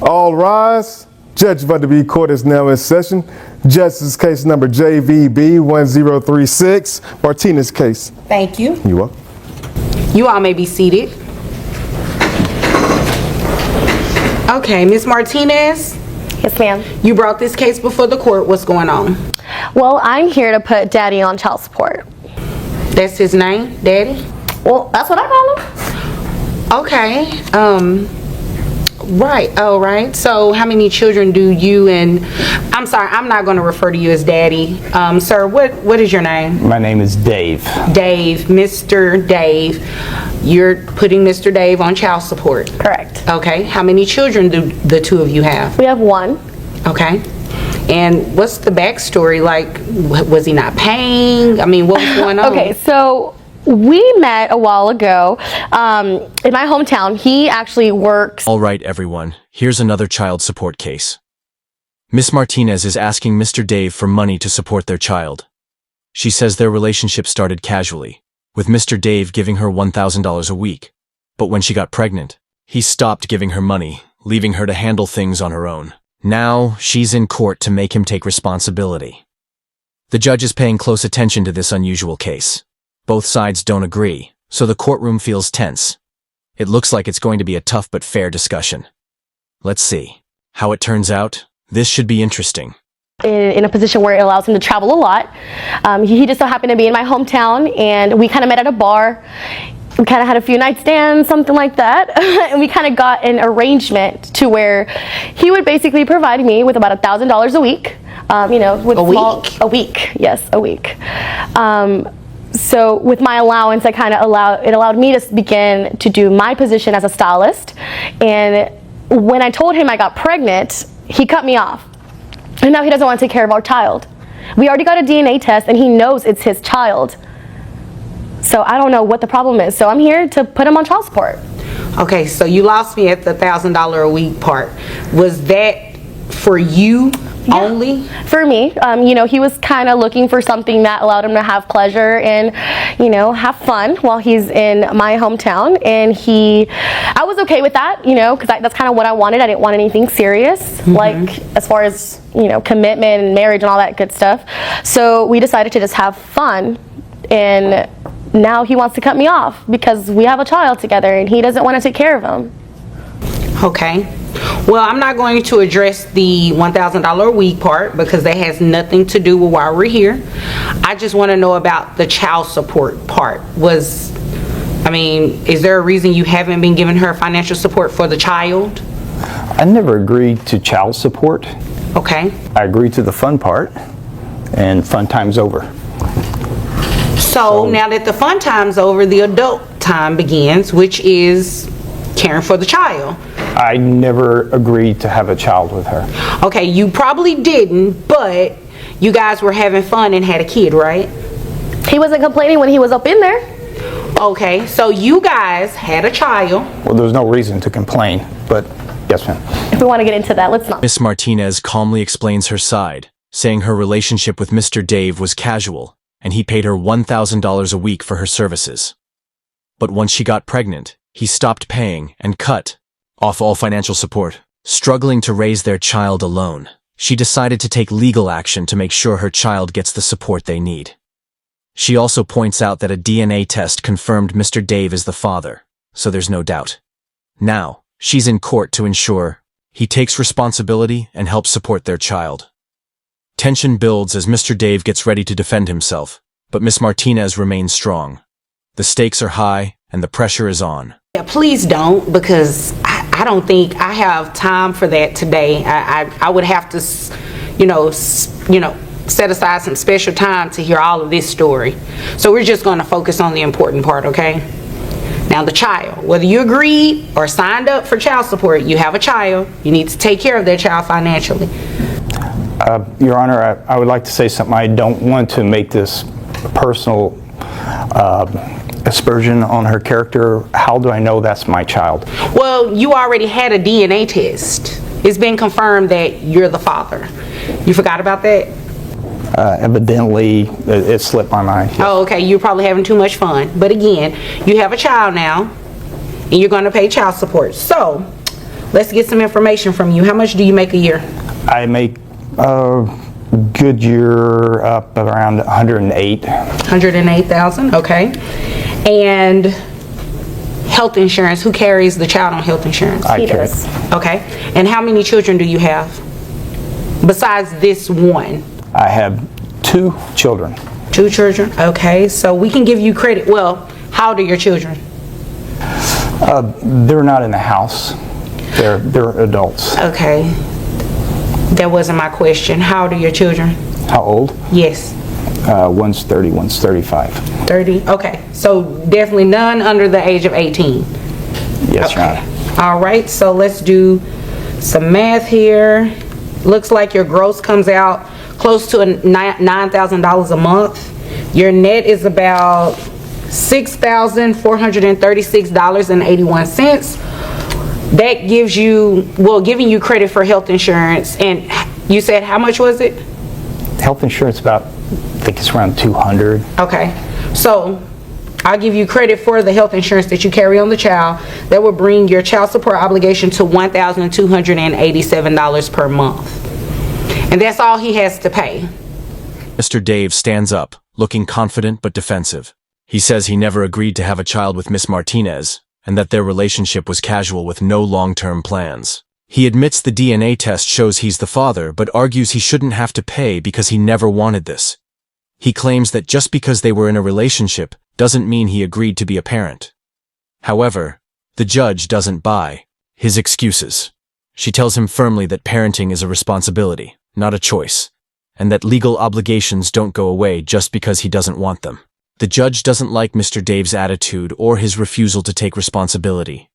All rise. Judge Vanderbeek Court is now in session. Justice case number JVB 1036, Martinez case. Thank you. You are. You all may be seated. Okay, Ms. Martinez, Yes, ma'am. you brought this case before the court. What's going on? Well, I'm here to put Daddy on child support. That's his name, Daddy? Well, that's what I call him. Okay. Right. Oh, right. So how many children do you and... I'm sorry, I'm not going to refer to you as Daddy. Sir, what is your name? My name is Dave. Dave. Mr. Dave. You're putting Mr. Dave on child support. Correct. Okay. How many children do the two of you have? We have one. Okay. And what's the backstory? Like, was he not paying? I mean, what was going on? Okay, so we met a while ago in my hometown. He actually works... All right, everyone, here's another child support case. Miss Martinez is asking Mr. Dave for money to support their child. She says their relationship started casually, with Mr. Dave giving her $1,000 a week. But when she got pregnant, he stopped giving her money, leaving her to handle things on her own. Now, she's in court to make him take responsibility. The judge is paying close attention to this unusual case. Both sides don't agree, so the courtroom feels tense. It looks like it's going to be a tough but fair discussion. Let's see. How it turns out, this should be interesting. In a position where it allows him to travel a lot. He just so happened to be in my hometown, and we kind of met at a bar. We kind of had a few night stands, something like that, and we kind of got an arrangement to where he would basically provide me with about $1,000 a week. With a week, yes, a week. So with my allowance, it allowed me to begin to do my position as a stylist. And when I told him I got pregnant, he cut me off. And now he doesn't want to take care of our child. We already got a DNA test, and he knows it's his child. So I don't know what the problem is. So I'm here to put him on child support. Okay, so you lost me at the $1,000 a week part. Was that for you only? For me. He was kind of looking for something that allowed him to have pleasure and, have fun while he's in my hometown. And I was okay with that, because that's kind of what I wanted. I didn't want anything serious, like as far as, commitment and marriage and all that good stuff. So we decided to just have fun. And now he wants to cut me off because we have a child together and he doesn't want to take care of him. Okay. Well, I'm not going to address the $1,000 a week part because that has nothing to do with why we're here. I just want to know about the child support part. Is there a reason you haven't been giving her financial support for the child? I never agreed to child support. Okay. I agreed to the fun part, and fun time's over. So now that the fun time's over, the adult time begins, which is caring for the child. I never agreed to have a child with her. Okay, you probably didn't, but you guys were having fun and had a kid, right? He wasn't complaining when he was up in there. Okay, so you guys had a child. Well, there's no reason to complain, but yes, ma'am. If we want to get into that, let's not. Miss Martinez calmly explains her side, saying her relationship with Mr. Dave was casual, and he paid her $1,000 a week for her services. But once she got pregnant, he stopped paying and cut off all financial support. Struggling to raise their child alone, she decided to take legal action to make sure her child gets the support they need. She also points out that a DNA test confirmed Mr. Dave is the father, so there's no doubt. Now, she's in court to ensure he takes responsibility and helps support their child. Tension builds as Mr. Dave gets ready to defend himself, but Miss Martinez remains strong. The stakes are high and the pressure is on. Yeah, please don't, because I don't think I have time for that today. I would have to, set aside some special time to hear all of this story. So we're just going to focus on the important part, okay? Now the child, whether you agreed or signed up for child support, you have a child. You need to take care of that child financially. Your Honor, I would like to say something. I don't want to make this personal aspersion on her character. How do I know that's my child? Well, you already had a DNA test. It's been confirmed that you're the father. You forgot about that? Evidently, it slipped my mind. Yes. Oh, okay. You're probably having too much fun. But again, you have a child now, and you're going to pay child support. So, Let's get some information from you. How much do you make a year? I make a good year up around 108. 108,000, okay. And health insurance, who carries the child on health insurance? I carry. does. Okay. And how many children do you have besides this one? I have 2 children. 2 children, okay. So we can give you credit. Well, how old are your children? They're not in the house. They're adults. Okay. That wasn't my question. How old are your children? How old? Yes. One's 30, one's 35. 30, okay. So definitely none under the age of 18. Yes, Your Honor. All right, so let's do some math here. Looks like your gross comes out close to $9,000 a month. Your net is about $6,436.81. That gives you, well, giving you credit for health insurance. And you said how much was it? Health insurance about, I think it's around 200. Okay, so I'll give you credit for the health insurance that you carry on the child. That will bring your child support obligation to $1,287 per month. And that's all he has to pay. Mr. Dave stands up, looking confident but defensive. He says he never agreed to have a child with Miss Martinez, and that their relationship was casual with no long-term plans. He admits the DNA test shows he's the father, but argues he shouldn't have to pay because he never wanted this. He claims that just because they were in a relationship doesn't mean he agreed to be a parent. However, the judge doesn't buy his excuses. She tells him firmly that parenting is a responsibility, not a choice, and that legal obligations don't go away just because he doesn't want them. The judge doesn't like Mr. Dave's attitude or his refusal to take responsibility.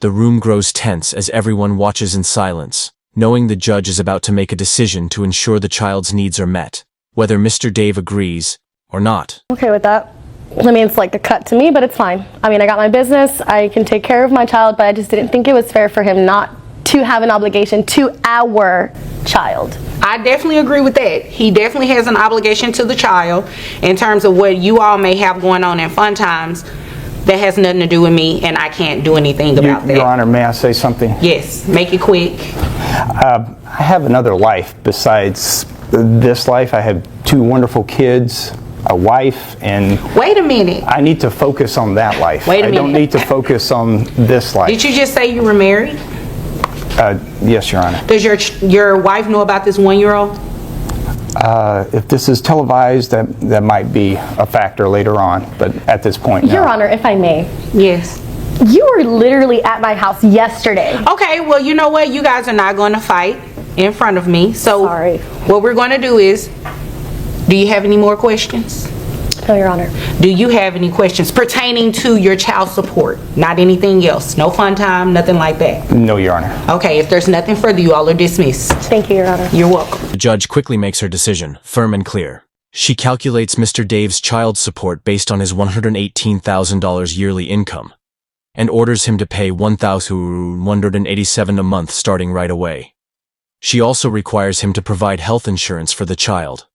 The room grows tense as everyone watches in silence, knowing the judge is about to make a decision to ensure the child's needs are met, whether Mr. Dave agrees or not. Okay with that. I mean, it's like a cut to me, but it's fine. I mean, I got my business, I can take care of my child, but I just didn't think it was fair for him not to have an obligation to our child. I definitely agree with that. He definitely has an obligation to the child in terms of what you all may have going on in fun times. That has nothing to do with me, and I can't do anything about that. Your Honor, may I say something? Yes, make it quick. I have another life besides this life. I have 2 wonderful kids, a wife, and Wait a minute. I need to focus on that life. Wait a I don't minute. need to focus on this life. Did you just say you were married? Yes, Your Honor. Does your wife know about this 1-year-old? If this is televised, that might be a factor later on, but at this point, no. Your Honor, if I may, Yes. you were literally at my house yesterday. Okay, well, you know what? You guys are not going to fight in front of me. So Sorry. what we're going to do is, do you have any more questions? No, Your Honor. Do you have any questions pertaining to your child support? Not anything else? No fun time, nothing like that? No, Your Honor. Okay, if there's nothing further, you all are dismissed. Thank you, Your Honor. You're welcome. The judge quickly makes her decision, firm and clear. She calculates Mr. Dave's child support based on his $118,000 yearly income, and orders him to pay $1,187 a month starting right away. She also requires him to provide health insurance for the child.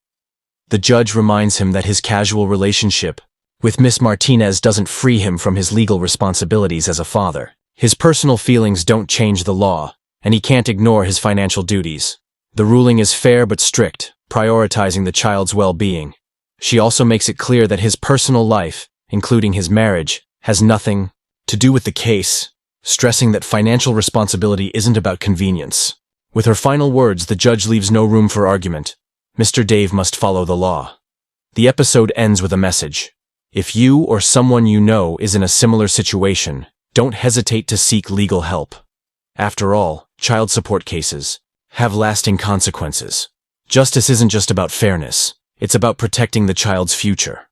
The judge reminds him that his casual relationship with Miss Martinez doesn't free him from his legal responsibilities as a father. His personal feelings don't change the law, and he can't ignore his financial duties. The ruling is fair but strict, prioritizing the child's well-being. She also makes it clear that his personal life, including his marriage, has nothing to do with the case, stressing that financial responsibility isn't about convenience. With her final words, the judge leaves no room for argument. Mr. Dave must follow the law. The episode ends with a message. If you or someone you know is in a similar situation, don't hesitate to seek legal help. After all, child support cases have lasting consequences. Justice isn't just about fairness, it's about protecting the child's future.